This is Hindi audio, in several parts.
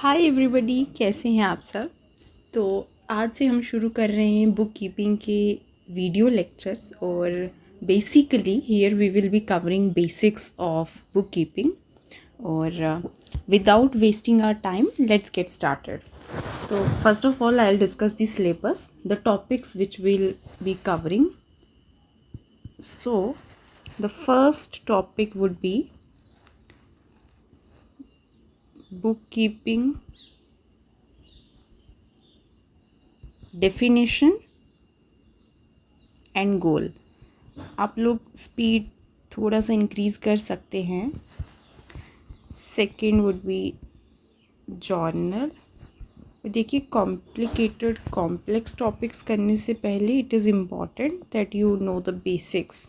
हाय एवरीबॉडी, कैसे हैं आप सब। तो आज से हम शुरू कर रहे हैं बुक कीपिंग के वीडियो लेक्चर्स और basically here we will be covering basics of book keeping और without wasting our time let's get started. तो first of all I will discuss the syllabus, the topics which will be covering. So the first topic would be bookkeeping definition and goal. आप लोग स्पीड थोड़ा सा इंक्रीज़ कर सकते हैं. Second would be journal. देखिए, कॉम्प्लिकेटेड कॉम्प्लेक्स टॉपिक्स करने से पहले it is important that you know the basics.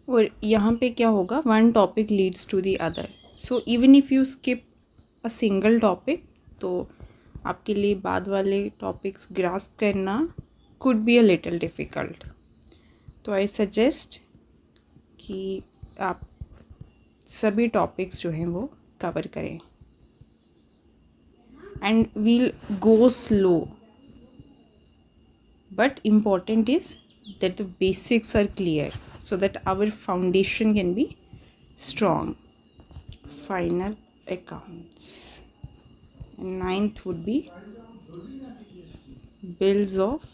और यहाँ पे क्या होगा, one topic leads to the other. So even if you skip a single topic तो आपके लिए बाद वाले टॉपिक्स ग्रास्प करना could be a little difficult. तो आई सजेस्ट कि आप सभी टॉपिक्स जो हैं वो कवर करें and we'll go slow, but important is that the basics are clear so that our foundation can be strong. Final accounts. And ninth would be bills of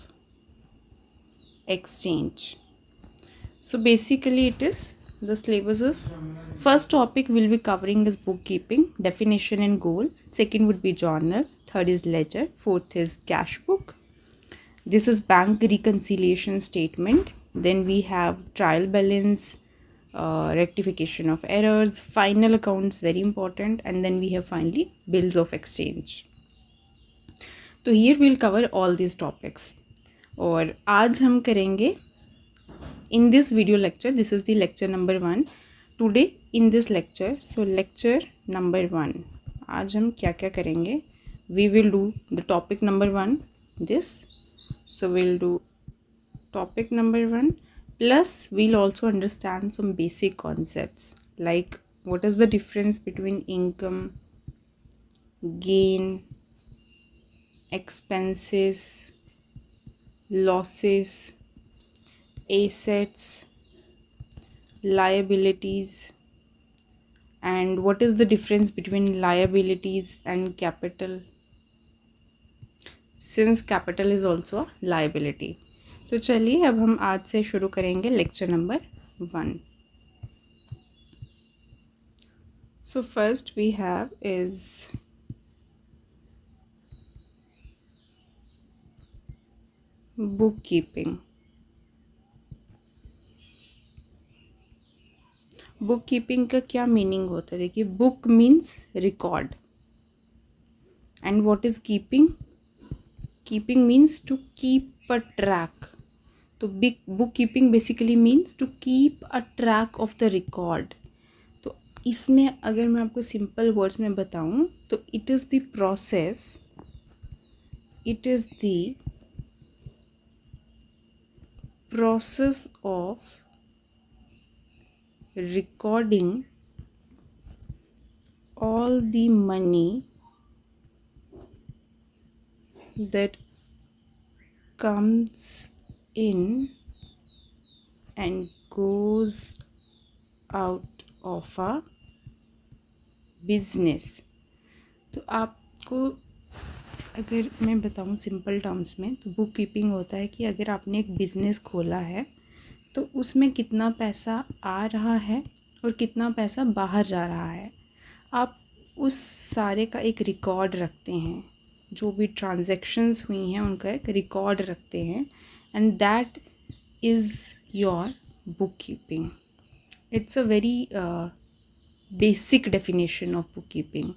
exchange. So basically it is, the syllabus is, first topic we'll be covering is bookkeeping definition and goal. Second would be journal. Third is ledger. Fourth is cash book. This is bank reconciliation statement. Then we have trial balance, rectification of errors, final accounts, very important, and then we have finally bills of exchange. So here we'll cover all these topics. और आज हम करेंगे in this video lecture, this is the lecture number 1 today in this lecture. So lecture number 1 आज हम क्या क्या करेंगे. We will do the topic number 1 this. So will do topic number 1 plus we'll also understand some basic concepts like what is the difference between income, gain, expenses, losses, assets, liabilities, and what is the difference between liabilities and capital, since capital is also a liability. तो चलिए अब हम आज से शुरू करेंगे lecture number 1. So first we have is bookkeeping. Bookkeeping का क्या मीनिंग होता है. देखिए, book means record and what is keeping. Keeping means to keep a track. तो bookkeeping basically means to keep a track of the record. तो इसमें अगर मैं आपको सिंपल वर्ड्स में बताऊं तो it is the process, it is the process of recording all the money that comes in and goes out of a business. तो आपको अगर मैं बताऊं सिंपल टर्म्स में तो बुक कीपिंग होता है कि अगर आपने एक बिज़नेस खोला है तो उसमें कितना पैसा आ रहा है और कितना पैसा बाहर जा रहा है. आप उस सारे का एक रिकॉर्ड रखते हैं, जो भी ट्रांजैक्शंस हुई हैं उनका एक रिकॉर्ड रखते हैं and that is your book keeping. It's a very basic definition of book keeping,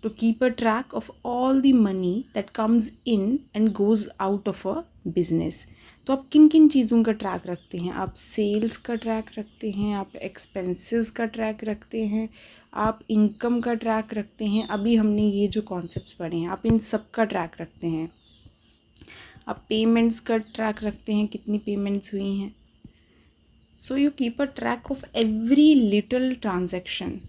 to keep a track of all the money that comes in and goes out of a business. तो आप किन किन चीज़ों का ट्रैक रखते हैं. आप सेल्स का ट्रैक रखते हैं, आप एक्सपेंसेस का ट्रैक रखते हैं, आप इनकम का ट्रैक रखते हैं. अभी हमने ये जो कॉन्सेप्ट्स पढ़े हैं आप इन सब का ट्रैक रखते हैं. आप पेमेंट्स का ट्रैक रखते हैं, कितनी पेमेंट्स हुई हैं. So you keep a track of every little transaction,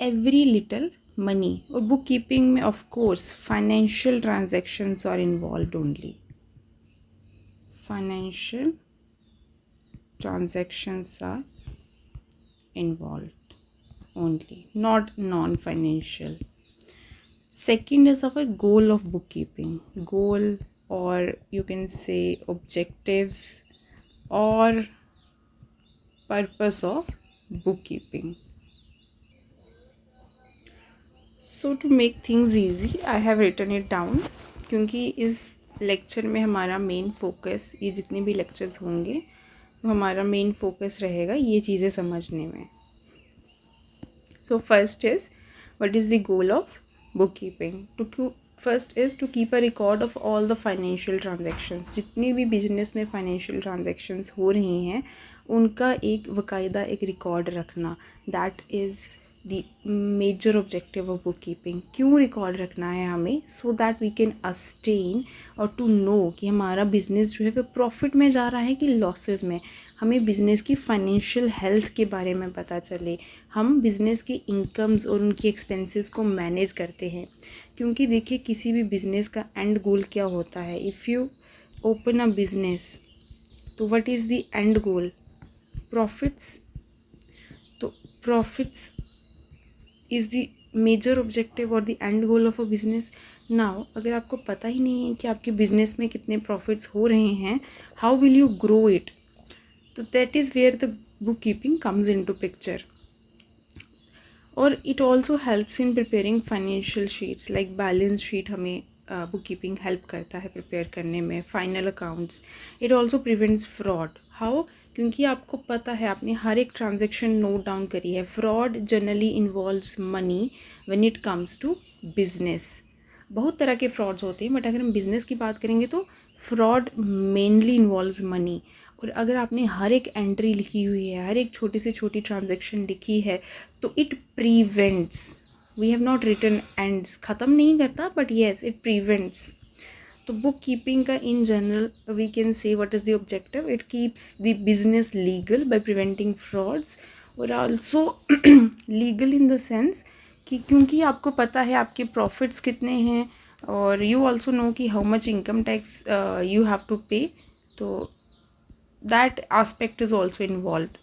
every little money, और बुक कीपिंग में of course financial transactions are involved only, financial transactions are involved only, not non-financial. Second is our goal of bookkeeping, goal, or you can say objectives or purpose of bookkeeping. So to make things easy, I have written it down, क्योंकि इस लेक्चर में हमारा मेन फोकस, ये जितने भी लेक्चर्स होंगे तो हमारा मेन फोकस रहेगा ये चीज़ें समझने में. So first is what is the goal of book keeping. First is to keep a record of all the financial transactions. जितनी भी बिजनेस में फाइनेंशियल ट्रांजेक्शन्स हो रही हैं उनका एक बाकायदा एक रिकॉर्ड रखना. That is the major objective of book keeping. क्यों रिकॉर्ड रखना है हमें? So that we can ascertain और टू नो कि हमारा बिजनेस जो है वो प्रॉफिट में जा रहा है कि लॉसेस में. हमें बिज़नेस की फाइनेंशियल हेल्थ के बारे में पता चले. हम बिज़नेस की इनकम्स और उनकी एक्सपेंसेस को मैनेज करते हैं. क्योंकि देखिए किसी भी बिज़नेस का एंड गोल क्या होता है. If you open a business तो what is the end goal? Profits. तो profits is the major objective और the end goal of a business. Now अगर आपको पता ही नहीं है कि आपके बिज़नेस में कितने प्रॉफिट्स हो रहे हैं, how will you grow it? तो that is where the bookkeeping comes in to picture. और it also helps in preparing financial sheets. Like balance sheet हमें बुक कीपिंग हेल्प करता है प्रिपेयर करने में. Final accounts. It also prevents fraud. How? क्योंकि आपको पता है, आपने हर एक ट्रांजेक्शन नोट डाउन करी है. Fraud generally involves money when it comes to business. बहुत तरह के फ्रॉड्स होते हैं, बट अगर हम बिज़नेस की बात करेंगे तो फ्रॉड मेनली इन्वॉल्व्स मनी. और अगर आपने हर एक एंट्री लिखी हुई है, हर एक छोटी से छोटी ट्रांजैक्शन लिखी है, तो it prevents. We have not written ends, ख़त्म नहीं करता, बट येस इट प्रिवेंट्स. तो बुक कीपिंग का in general we can say what is the objective. It keeps the business legal by preventing frauds. और also legal in the sense कि क्योंकि आपको पता है आपके प्रॉफिट्स कितने हैं, और यू ऑल्सो नो कि how much income tax you have to pay. तो that aspect is also involved.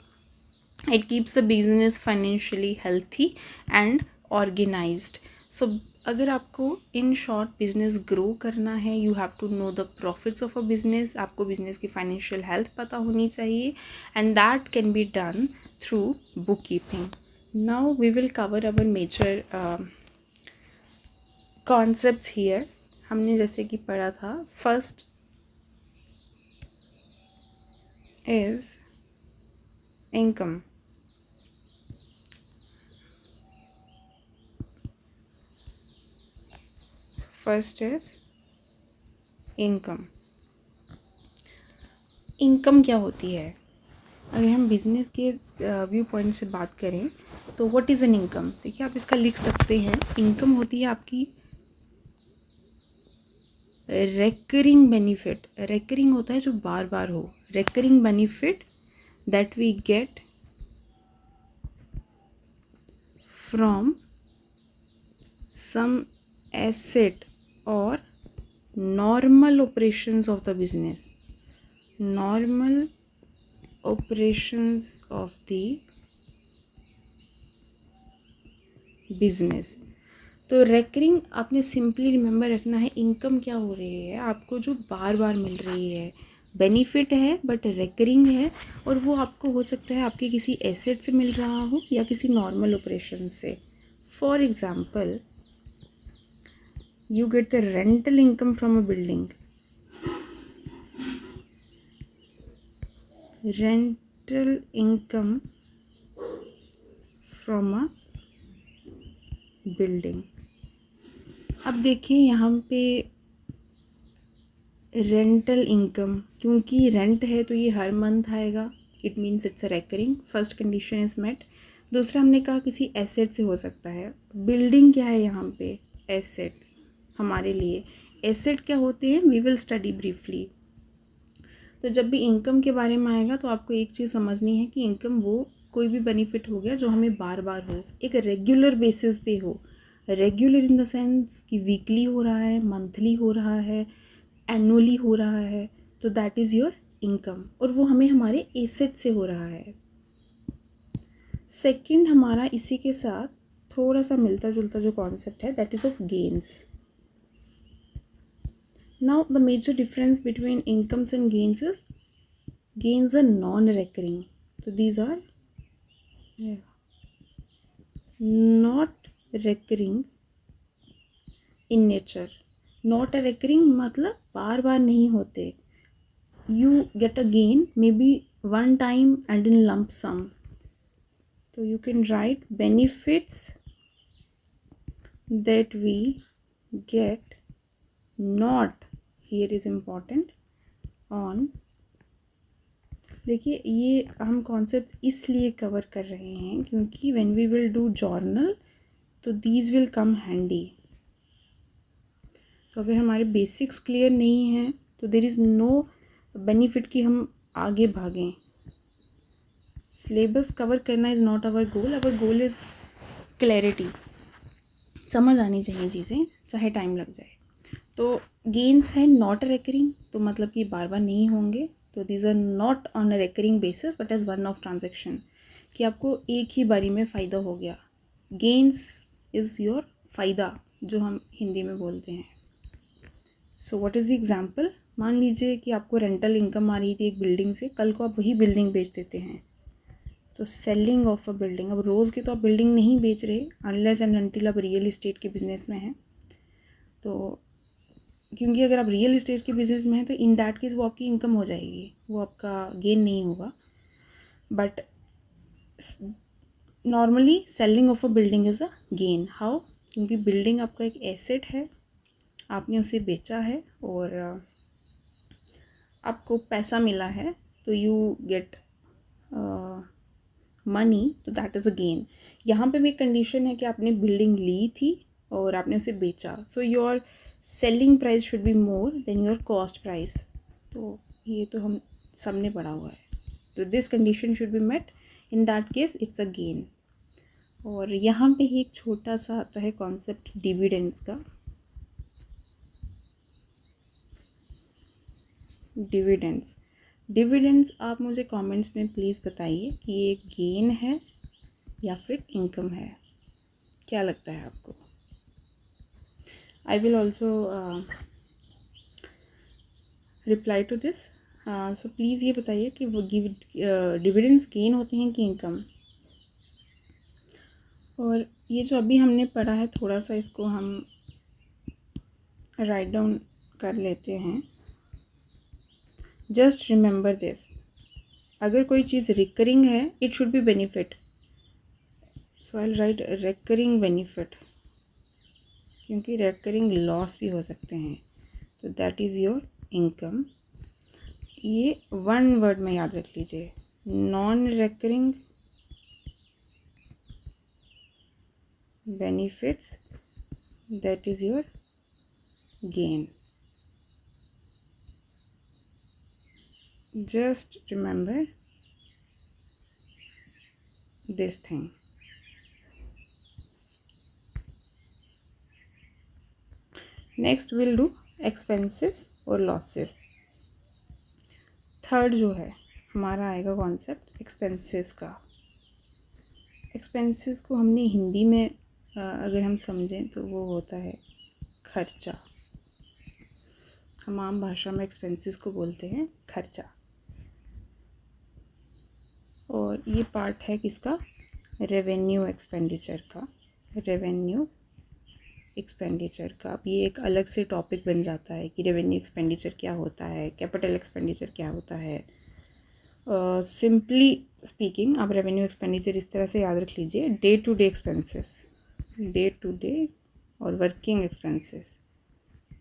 It keeps the business financially healthy and organized. So अगर आपको इन शॉर्ट बिजनेस ग्रो करना है, you have to know the profits of a business. आपको बिजनेस की फाइनेंशियल हेल्थ पता होनी चाहिए, and that can be done through book keeping. Now we will cover our major concepts here. हमने जैसे कि पढ़ा था, first is income. First is income. Income क्या होती है? अगर हम बिज़नेस के व्यू पॉइंट से बात करें तो व्हाट इज़ एन इनकम? देखिए आप इसका लिख सकते हैं. इनकम होती है आपकी रेकरिंग बेनिफिट. रेकरिंग होता है जो बार बार हो. Recurring benefit that we get from some asset or normal operations of the business. Normal operations of the business. तो रेकरिंग आपने सिंपली रिमेंबर रखना है. इनकम क्या हो रही है? आपको जो बार बार मिल रही है. बेनिफिट है बट रेकरिंग है, और वो आपको हो सकता है आपके किसी एसेट से मिल रहा हो या किसी नॉर्मल ऑपरेशन से. For example, you get the rental income from a building. Rental income from a building. अब देखिए यहाँ पे रेंटल इनकम, क्योंकि रेंट है तो ये हर मंथ आएगा. It means it's a recurring. First condition is met. दूसरा हमने कहा किसी एसेट से हो सकता है. बिल्डिंग क्या है यहाँ पे? एसेट. हमारे लिए एसेट क्या होते हैं वी विल स्टडी ब्रीफली. तो जब भी इनकम के बारे में आएगा तो आपको एक चीज़ समझनी है कि इनकम वो कोई भी बेनिफिट हो गया जो हमें बार बार हो, एक रेगुलर बेसिस पे हो. रेगुलर इन द सेंस कि वीकली हो रहा है, मंथली हो रहा है, एनुअली हो रहा है, तो दैट इज़ योर इनकम, और वो हमें हमारे एसेट से हो रहा है। सेकंड हमारा इसी के साथ थोड़ा सा मिलता जुलता जो कॉन्सेप्ट है, that is of gains. Now the major difference between incomes and gains is gains are non-recurring, so these are not recurring in nature. Not a recurring मतलब बार बार नहीं होते. You get a gain maybe one time and in lump sum. So you can write benefits that we get, not, here is important, on. देखिए ये हम कॉन्सेप्ट इसलिए कवर कर रहे हैं क्योंकि when we will do journal तो दीज विल कम हैंडी। तो अगर हमारे बेसिक्स क्लियर नहीं हैं तो देर इज़ नो बेनिफिट कि हम आगे भागें। सिलेबस कवर करना is not our goal is clarity. समझ आनी चाहिए चीज़ें, चाहे टाइम लग जाए। तो गेन्स है नॉट रिकरिंग, तो मतलब कि बार बार नहीं होंगे, तो these are not on a recurring basis but as one of transaction, कि आपको एक ही बारी में फ़ायदा हो गया। गेन्स इज़ योर फ़ायदा, जो हम हिंदी में बोलते हैं। So what is the example? मान लीजिए कि आपको रेंटल इनकम आ रही थी एक बिल्डिंग से, कल को आप वही बिल्डिंग बेच देते हैं, तो सेलिंग ऑफ अ बिल्डिंग। अब रोज़ की तो आप बिल्डिंग नहीं बेच रहे अनलेस एंड अनटिल आप रियल इस्टेट के बिज़नेस में हैं। तो क्योंकि अगर आप रियल इस्टेट के बिज़नेस में हैं तो इन दैट केस वो आपकी इनकम हो जाएगी, वो आपका गेन नहीं होगा। But normally selling of a building is a gain. How? क्योंकि बिल्डिंग आपका एक एसेट है, आपने उसे बेचा है और आपको पैसा मिला है, तो यू गेट मनी, तो दैट इज़ अ गेन। यहाँ पे भी एक कंडीशन है कि आपने बिल्डिंग ली थी और आपने उसे बेचा, so your selling price should be more than your cost price. तो ये तो हम सब ने पढ़ा हुआ है। तो this condition should be met, in that case it's a gain. और यहाँ पे ही एक छोटा सा आता है कॉन्सेप्ट डिविडेंड्स का। डिविडेंड्स आप मुझे कमेंट्स में प्लीज़ बताइए कि ये गेन है या फिर इनकम है, क्या लगता है आपको? I will also reply to this. So please ये बताइए कि वो डिविडेंड्स गेन होते हैं कि इनकम। और ये जो अभी हमने पढ़ा है थोड़ा सा इसको हम राइट डाउन कर लेते हैं। जस्ट रिमेंबर दिस, अगर कोई चीज़ रिकरिंग है it should be benefit, so I will write recurring benefit, क्योंकि रिकरिंग लॉस भी हो सकते हैं, तो दैट इज़ योर इनकम। ये वन वर्ड में याद रख लीजिए, non recurring benefits, that is your gain. Just remember this thing. Next we'll do expenses और losses. थर्ड जो है हमारा आएगा कॉन्सेप्ट एक्सपेंसेस का। एक्सपेंसेस को हमने हिंदी में अगर हम समझें तो वो होता है खर्चा। हम आम भाषा में एक्सपेंसेस को बोलते हैं खर्चा। और ये पार्ट है किसका? रेवेन्यू एक्सपेंडिचर का। रेवेन्यू एक्सपेंडिचर का अब ये एक अलग से टॉपिक बन जाता है कि रेवेन्यू एक्सपेंडिचर क्या होता है, कैपिटल एक्सपेंडिचर क्या होता है। सिंपली स्पीकिंग आप रेवेन्यू एक्सपेंडिचर इस तरह से याद रख लीजिए, day to day expenses, day to day और working expenses,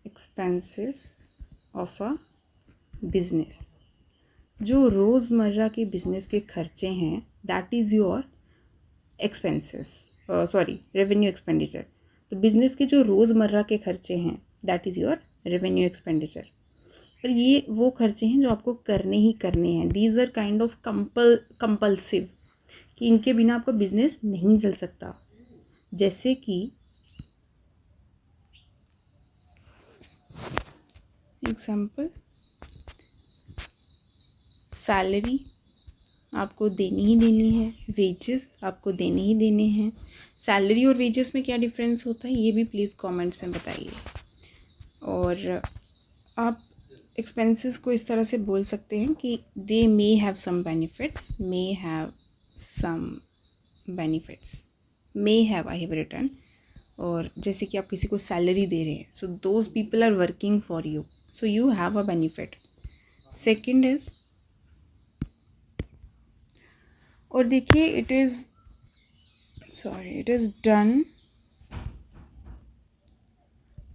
expenses of a business. जो रोज़मर्रा के बिज़नेस के खर्चे हैं that is your expenses, sorry revenue expenditure. तो बिज़नेस के जो रोज़मर्रा के खर्चे हैं that is your revenue expenditure. और ये वो खर्चे हैं जो आपको करने ही करने हैं। These are kind of compulsive, कि इनके बिना आपका बिज़नेस नहीं चल सकता। जैसे कि एग्जाम्पल, सैलरी आपको देनी ही देनी है, वेजेस आपको देने ही देने हैं। सैलरी और वेजेस में क्या डिफरेंस होता है ये भी प्लीज़ कमेंट्स में बताइए। और आप एक्सपेंसेस को इस तरह से बोल सकते हैं कि they may have some benefits, may have some benefits, may have I have return. और जैसे कि आप किसी को सैलरी दे रहे हैं, so those people are working for you, so you have a benefit. Second is, और देखिए it is done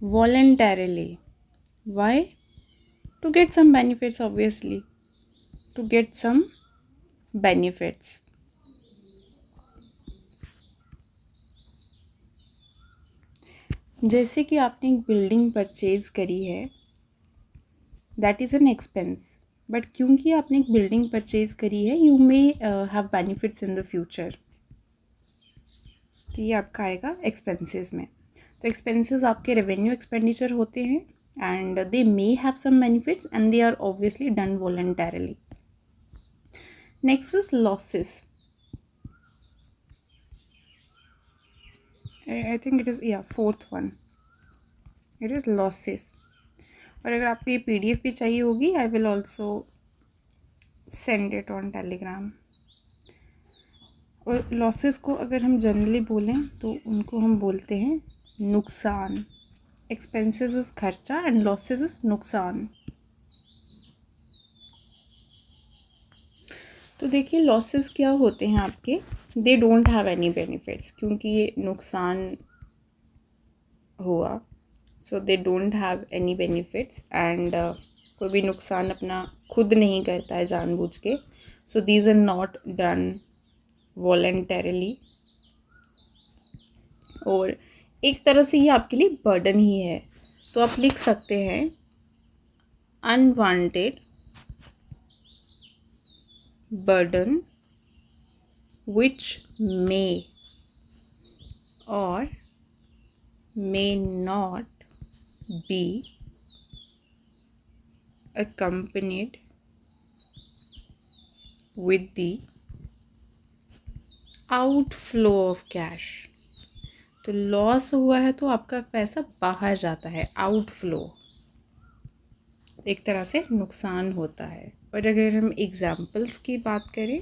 voluntarily. Why? To get some benefits, obviously. To get some benefits. जैसे कि आपने एक बिल्डिंग परचेज करी है, that is an expense, but क्योंकि आपने एक बिल्डिंग परचेज करी है, you may have benefits in the future, तो ये आपका आएगा एक्सपेंसेस में। तो एक्सपेंसेस आपके रेवेन्यू एक्सपेंडिचर होते हैं and they may have some benefits and they are obviously done voluntarily. Next is losses. I think it is fourth one, it is losses. और अगर आपको ये PDF भी चाहिए होगी, I will also send it on Telegram. और लॉसेस को अगर हम जनरली बोलें तो उनको हम बोलते हैं नुकसान। एक्सपेंसेस इज खर्चा एंड लॉसेस इज नुकसान। तो देखिए लॉसेस क्या होते हैं आपके, they don't have any benefits, क्योंकि ये नुकसान हुआ, so they don't have any benefits and कोई भी नुकसान अपना खुद नहीं करता है जानबूझ के, so these are not done voluntarily. और एक तरह से ये आपके लिए बर्डन ही है, तो आप लिख सकते हैं unwanted burden which may or may not be accompanied with the outflow of cash। तो लॉस हुआ है तो आपका पैसा बाहर जाता है, आउटफ्लो, एक तरह से नुकसान होता है। और अगर हम एग्जाम्पल्स की बात करें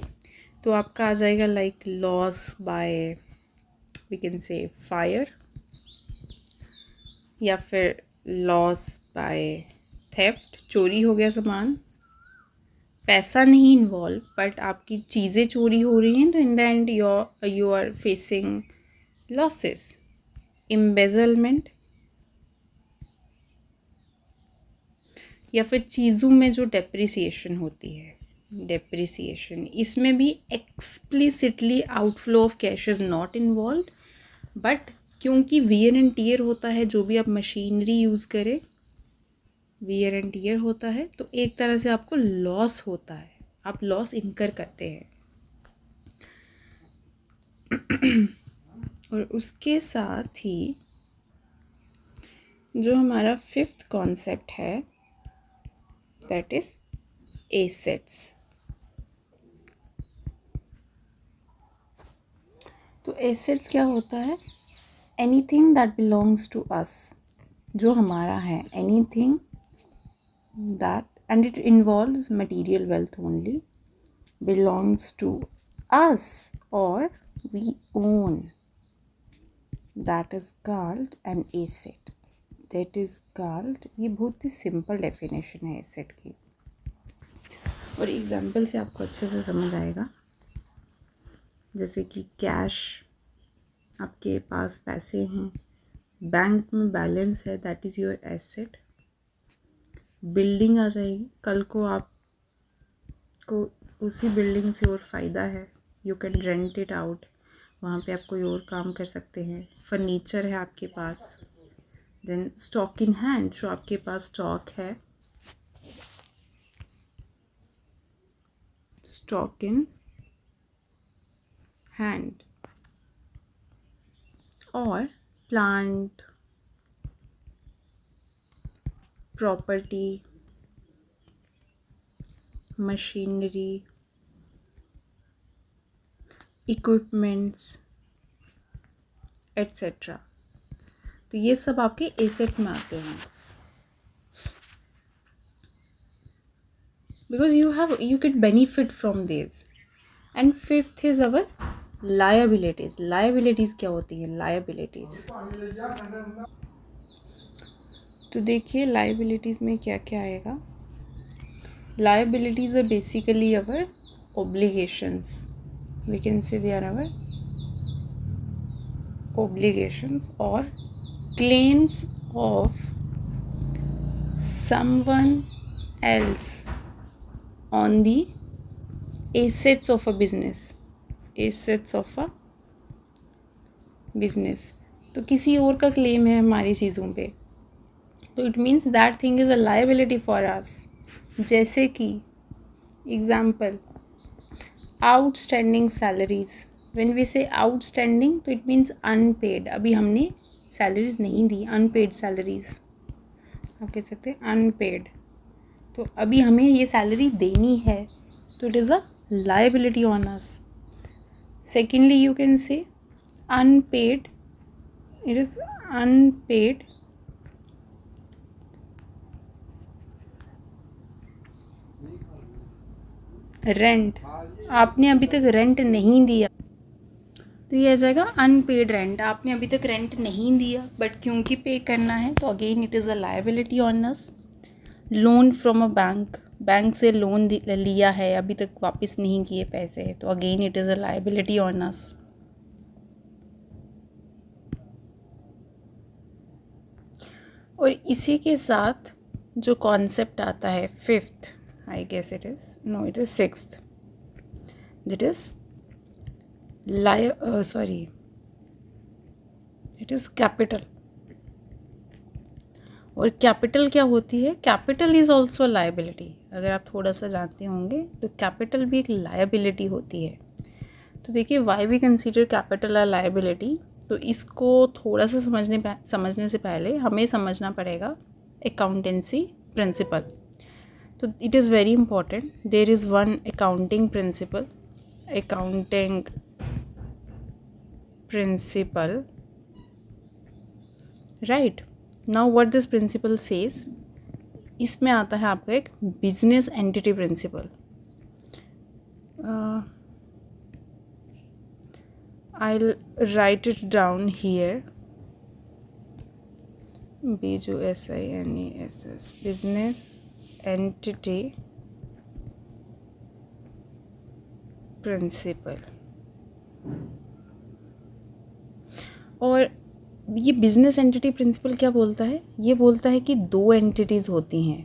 तो आपका आ जाएगा like loss by we can say fire, या फिर लॉस बाय थेफ्ट, चोरी हो गया सामान, पैसा नहीं इन्वॉल्व बट आपकी चीज़ें चोरी हो रही हैं, तो in the end you are facing losses. Embezzlement, या फिर चीज़ों में जो डेप्रिसिएशन होती है, डेप्रिसिएशन, इसमें भी explicitly outflow of cash is not involve, but क्योंकि वियर एंड टीयर होता है, जो भी आप मशीनरी यूज़ करें वियर एंड टीयर होता है, तो एक तरह से आपको लॉस होता है, आप लॉस इनकर करते हैं। और उसके साथ ही जो हमारा फिफ्थ कॉन्सेप्ट है दैट इज़ एसेट्स। तो एसेट्स क्या होता है, anything that belongs to us, जो हमारा है, anything that, and it involves material wealth only, belongs to us और we own, that is called an asset, that is called. ये बहुत ही सिंपल डेफिनेशन है एसेट की, और एग्जाम्पल से आपको अच्छे से समझ आएगा। जैसे कि कैश, आपके पास पैसे हैं, बैंक में बैलेंस है, that is your asset. Building आ जाएगी, कल को आपको उसी बिल्डिंग से और फ़ायदा है, you can rent it out, वहाँ पे आप कोई और काम कर सकते हैं। फर्नीचर है आपके पास, देन स्टॉक इन हैंड, जो आपके पास स्टॉक है, स्टॉक इन हैंड। और plant, property, machinery, equipments etcetera. तो ये सब आपके एसेट्स में आते हैं, because you get benefit from this. And fifth is our liabilities. Liabilities क्या होती है? लायबिलिटीज़, तो देखिए लायबिलिटीज़ में क्या क्या आएगा। Liabilities are basically our obligations. We can say they are our obligations or claims of someone else on the assets of a business. Assets of a business. तो किसी और का क्लेम है हमारी चीज़ों पे, तो it means that thing is a liability for us. जैसे कि example, outstanding salaries. When we say outstanding तो इट मीन्स अनपेड, अभी हमने सैलरीज नहीं दी, अनपेड सैलरीज आप कह सकते हैं अनपेड। तो अभी हमें ये सैलरी देनी है, तो it is a liability on us. Secondly you can say unpaid, it is unpaid rent. आपने अभी तक रेंट नहीं दिया, तो ये आ जाएगा अनपेड रेंट। आपने अभी तक रेंट नहीं दिया बट क्योंकि पे करना है, तो again it is a liability on us. Loan from a bank, bank से लोन लिया है, अभी तक वापस नहीं किए पैसे, तो again it is a liability on us. और इसी के साथ जो कॉन्सेप्ट आता है fifth, I guess it is, no it is sixth, that is it is capital. और कैपिटल क्या होती है? Capital is also liability. अगर आप थोड़ा सा जानते होंगे तो कैपिटल भी एक लायबिलिटी होती है। तो देखिए why we consider capital a liability, तो इसको थोड़ा सा समझने से पहले हमें समझना पड़ेगा अकाउंटेंसी प्रिंसिपल। तो it is very important. There is one accounting principle, accounting principle, right. Now what this principle says, इसमें आता है आपका एक business entity principle. I'll write it down here, BUSINESS, business entity principle। और ये बिजनेस एंटिटी प्रिंसिपल क्या बोलता है? ये बोलता है कि दो एंटिटीज़ होती हैं,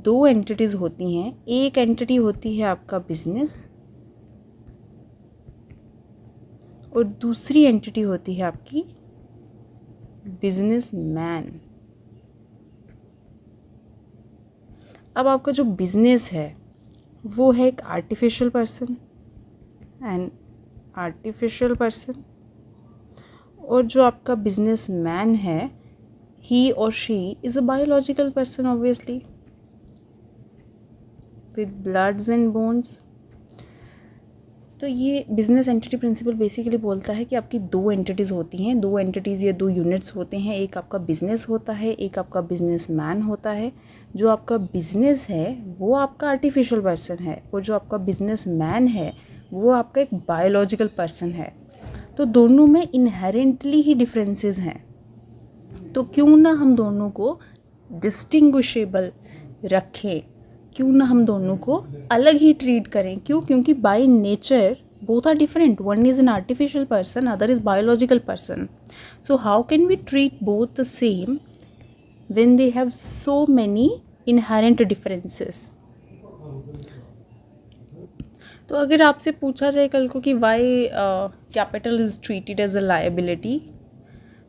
दो एंटिटीज़ होती हैं। एक एंटिटी होती है आपका बिजनेस और दूसरी एंटिटी होती है आपकी बिजनेस मैन। अब आपका जो बिजनेस है वो है एक artificial person, N artificial person, और जो आपका बिजनेस मैन है, ही और she is a biological person obviously with bloods and bones. तो ये बिजनेस एंटिटी प्रिंसिपल बेसिकली बोलता है कि आपकी दो एंटिटीज़ होती हैं, दो एंटिटीज़ या दो यूनिट्स होते हैं। एक आपका बिजनेस होता है, एक आपका बिजनेस मैन होता है। जो आपका बिजनेस है वो आपका आर्टिफिशियल पर्सन है, और जो आपका बिजनेस मैन है वो आपका एक बायोलॉजिकल पर्सन है। तो दोनों में इनहेरेंटली ही डिफरेंसेस हैं, तो क्यों ना हम दोनों को डिस्टिंग्विशेबल रखें, क्यों ना हम दोनों को अलग ही ट्रीट करें। क्यों? क्योंकि by nature both are different, one is an artificial person, other is biological person. So how can we treat both the same when they have so many inherent differences? तो अगर आपसे पूछा जाए कल को कि why capital is treated as a liability,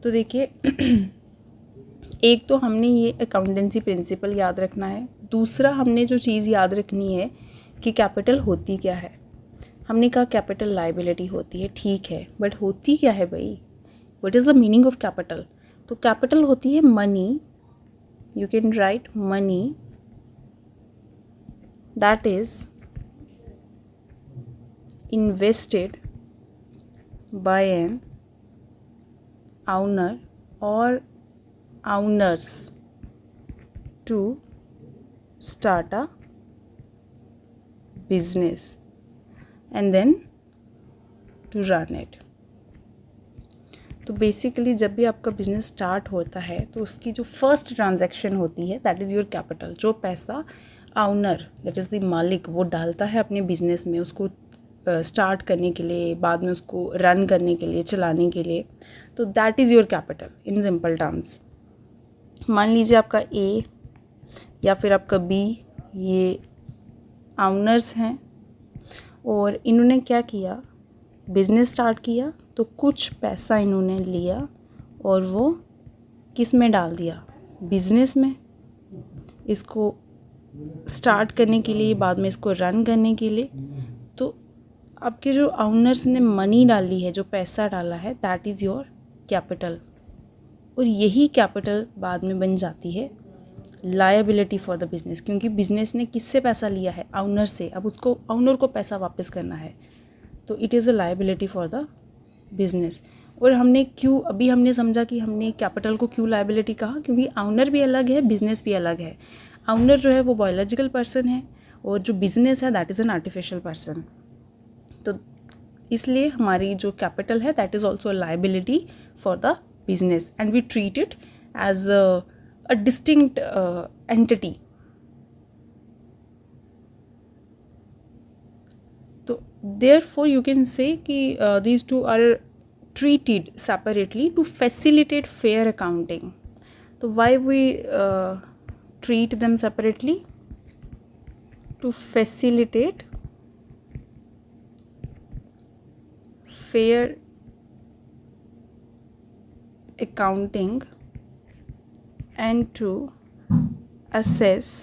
तो देखिए एक तो हमने ये अकाउंटेंसी प्रिंसिपल याद रखना है। दूसरा हमने जो चीज़ याद रखनी है कि कैपिटल होती क्या है। हमने कहा कैपिटल लायबिलिटी होती है, ठीक है, बट होती क्या है भाई? What is the meaning of capital? तो कैपिटल होती है money, you can write money that is invested by an owner or owners to start a business and then to run it. तो बेसिकली जब भी आपका बिजनेस स्टार्ट होता है तो उसकी जो फर्स्ट ट्रांजैक्शन होती है दैट इज़ योर कैपिटल. जो पैसा ऑनर दैट इज़ द मालिक वो डालता है अपने बिजनेस में उसको स्टार्ट करने के लिए, बाद में उसको रन करने के लिए, चलाने के लिए, तो that is your capital in simple terms. मान लीजिए आपका ए या फिर आपका बी ये ऑनर्स हैं और इन्होंने क्या किया, बिज़नेस स्टार्ट किया तो कुछ पैसा इन्होंने लिया और वो किस में डाल दिया, बिज़नेस में, इसको स्टार्ट करने के लिए, बाद में इसको रन करने के लिए. तो आपके जो ऑनर्स ने मनी डाली है, जो पैसा डाला है, दैट इज़ योर कैपिटल. और यही कैपिटल बाद में बन जाती है लायबिलिटी फॉर द बिज़नेस, क्योंकि बिज़नेस ने किससे पैसा लिया है, ऑनर से. अब उसको ऑनर को पैसा वापस करना है तो it is a liability for the business. और हमने क्यों, अभी हमने समझा कि हमने कैपिटल को क्यों लायबिलिटी कहा, क्योंकि ऑनर भी अलग है, बिज़नेस भी अलग है. ऑनर जो है वो बायोलॉजिकल पर्सन है और जो बिज़नेस है that is an artificial person. तो इसलिए हमारी जो कैपिटल है that is also liability for the business and we treat it as a distinct entity. तो देयरफॉर यू कैन से कि these two are treated separately to facilitate fair accounting. So why we treat them separately? To facilitate fair accounting and to assess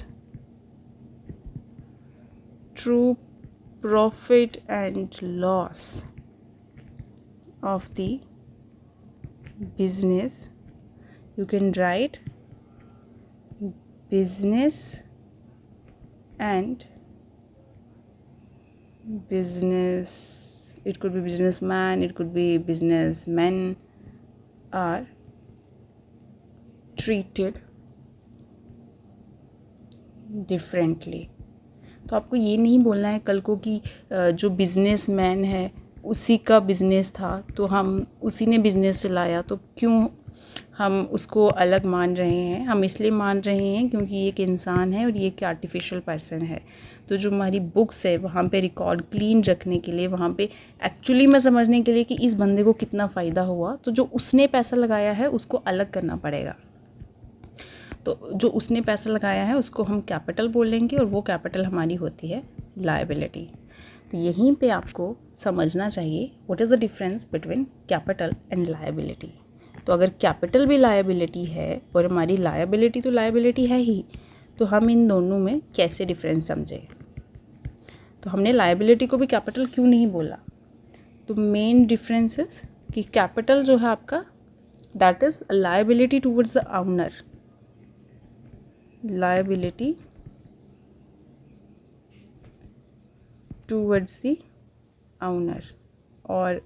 true profit and loss of the business. You can write business and business, it could be businessman, it could be businessmen, are treated differently. तो आपको ये नहीं बोलना है कल को कि जो बिजनेसमैन है उसी का बिज़नेस था तो हम उसी ने बिज़नेस चलाया तो क्यों हम उसको अलग मान रहे हैं. हम इसलिए मान रहे हैं क्योंकि ये एक इंसान है और ये एक आर्टिफिशियल पर्सन है. तो जो हमारी बुक्स है वहाँ पे रिकॉर्ड क्लीन रखने के लिए, वहाँ पे एक्चुअली में समझने के लिए कि इस बंदे को कितना फ़ायदा हुआ, तो जो उसने पैसा लगाया है उसको अलग करना पड़ेगा. तो जो उसने पैसा लगाया है उसको हम कैपिटल बोलेंगे और वो कैपिटल हमारी होती है लायबिलिटी. तो यहीं पे आपको समझना चाहिए what is the difference between capital and liability. तो अगर कैपिटल भी लायबिलिटी है और हमारी लायबिलिटी तो लायबिलिटी है ही, तो हम इन दोनों में कैसे डिफरेंस समझें. तो हमने लायबिलिटी को भी कैपिटल क्यों नहीं बोला. तो मेन डिफरेंसेस कि कैपिटल जो है आपका that is liability towards the owner, liability towards the owner or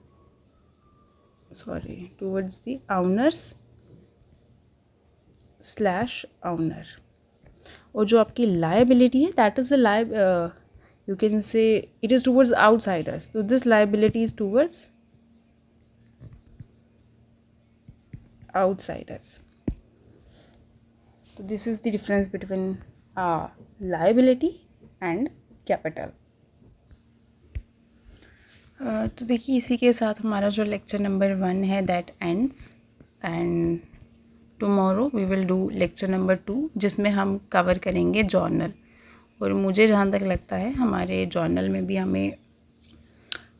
towards the owners / owner. और जो आपकी liability है that is the you can say it is towards outsiders. So this liability is towards outsiders. So this is the difference between liability and capital. तो देखिए इसी के साथ हमारा जो लेक्चर नंबर 1 है that ends and tomorrow we will do lecture number 2 जिसमें हम कवर करेंगे जर्नल. और मुझे जहाँ तक लगता है हमारे जर्नल में भी हमें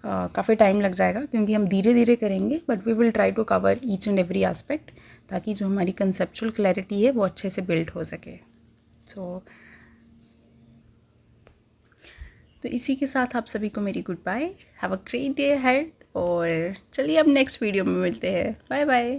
काफ़ी टाइम लग जाएगा क्योंकि हम धीरे धीरे करेंगे, but we will try to cover each and every aspect ताकि जो हमारी कंसेप्चुअल क्लैरिटी है वो अच्छे से बिल्ड हो सके. तो इसी के साथ आप सभी को मेरी good bye. Have a great day ahead और चलिए अब नेक्स्ट वीडियो में मिलते हैं. Bye bye.